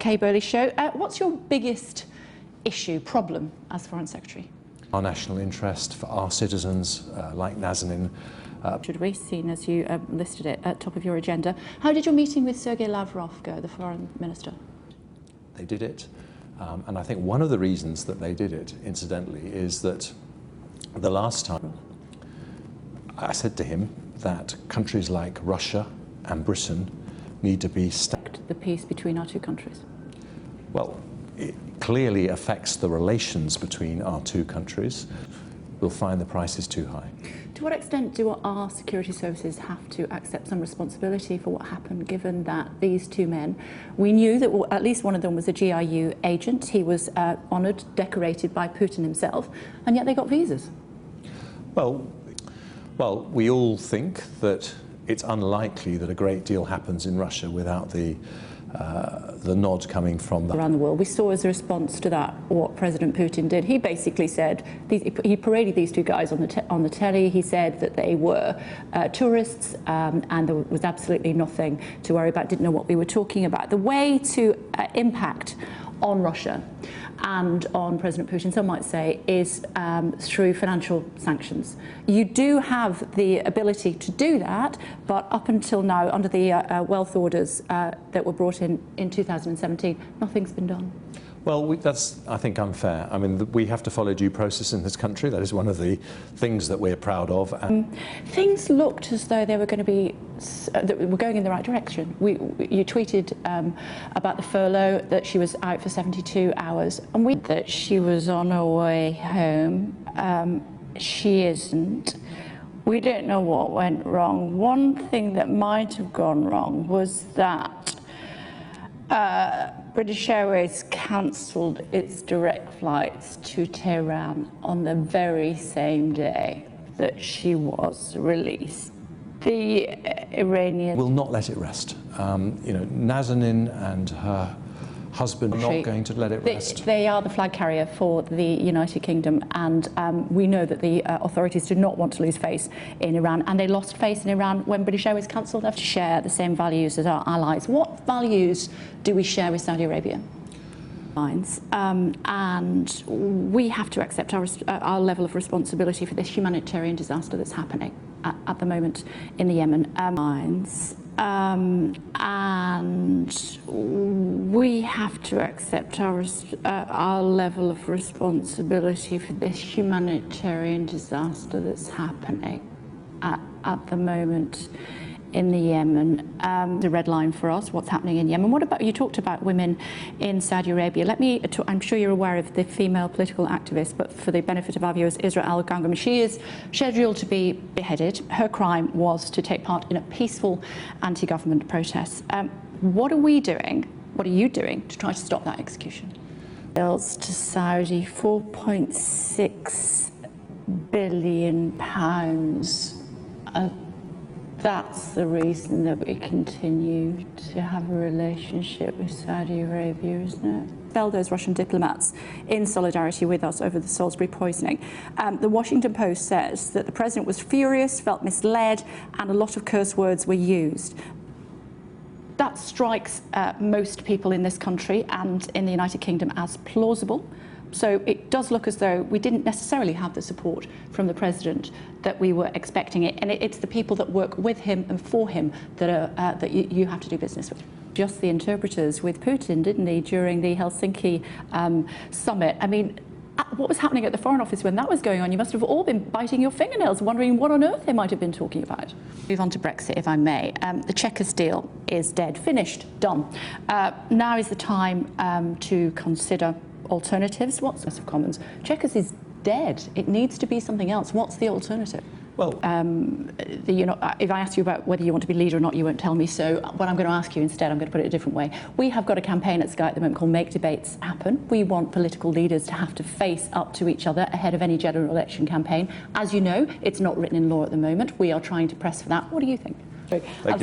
Kay Burley show. What's your biggest issue, problem, as Foreign Secretary? Our national interest for our citizens, like Nazanin. Should we, seen as you listed it at top of your agenda. How did your meeting with Sergei Lavrov go, the Foreign Minister? They did it, and I think one of the reasons that they did it, incidentally, is that the last time I said to him that countries like Russia and Britain need to be The peace between our two countries. Well, it clearly affects the relations between our two countries. We'll find the price is too high. To what extent do our security services have to accept some responsibility for what happened, given that these two men, we knew that at least one of them was a GRU agent, he was honoured, decorated by Putin himself, and yet they got visas? Well, we all think that it's unlikely that a great deal happens in Russia without the nod coming from around the world. We saw as a response to that what President Putin did. He basically said, he paraded these two guys on the telly. He said that they were tourists and there was absolutely nothing to worry about, didn't know what we were talking about. The way to impact on Russia and on President Putin, some might say, is through financial sanctions. You do have the ability to do that, but up until now, under the wealth orders that were brought in 2017, nothing's been done. Well, that's, I think, unfair. I mean, we have to follow due process in this country. That is one of the things that we're proud of. Things looked as though they were going to be, that were going in the right direction. You tweeted about the furlough, that she was out for 72 hours, and that she was on her way home. She isn't. We don't know what went wrong. One thing that might have gone wrong was that British Airways cancelled its direct flights to Tehran on the very same day that she was released. The Iranian will not let it rest. You know, Nazanin and her husband are not going to let it rest. They are the flag carrier for the United Kingdom, and we know that the authorities do not want to lose face in Iran, and they lost face in Iran when British Airways cancelled. Have to share the same values as our allies. What values do we share with Saudi Arabia? And we have to accept our level of responsibility for this humanitarian disaster that's happening at the moment in the Yemen. And we have to accept our level of responsibility for this humanitarian disaster that's happening at the moment in the Yemen. The red line for us, what's happening in Yemen. What about, you talked about women in Saudi Arabia. I'm sure you're aware of the female political activist, but for the benefit of our viewers, Isra al-Gangam. She is scheduled to be beheaded. Her crime was to take part in a peaceful anti-government protest. What are we doing, what are you doing to try to stop that execution? Bills to Saudi, £4.6 billion. That's the reason that we continue to have a relationship with Saudi Arabia, isn't it? Expel those Russian diplomats in solidarity with us over the Salisbury poisoning. The Washington Post says that the president was furious, felt misled, and a lot of curse words were used. That strikes most people in this country and in the United Kingdom as plausible. So it does look as though we didn't necessarily have the support from the president that we were expecting it, and it's the people that work with him and for him that you have to do business with. Just the interpreters with Putin, didn't he, during the Helsinki summit? I mean, what was happening at the Foreign Office when that was going on? You must have all been biting your fingernails, wondering what on earth they might have been talking about. Move on to Brexit, if I may. The Chequers deal is dead, finished, done. Now is the time to consider alternatives. What's the House of Commons? Chequers is dead. It needs to be something else. What's the alternative? Well, if I ask you about whether you want to be leader or not, you won't tell me. So what I'm going to ask you instead, I'm going to put it a different way. We have got a campaign at Sky at the moment called Make Debates Happen. We want political leaders to have to face up to each other ahead of any general election campaign. As you know, it's not written in law at the moment. We are trying to press for that. What do you think? Thank you very much.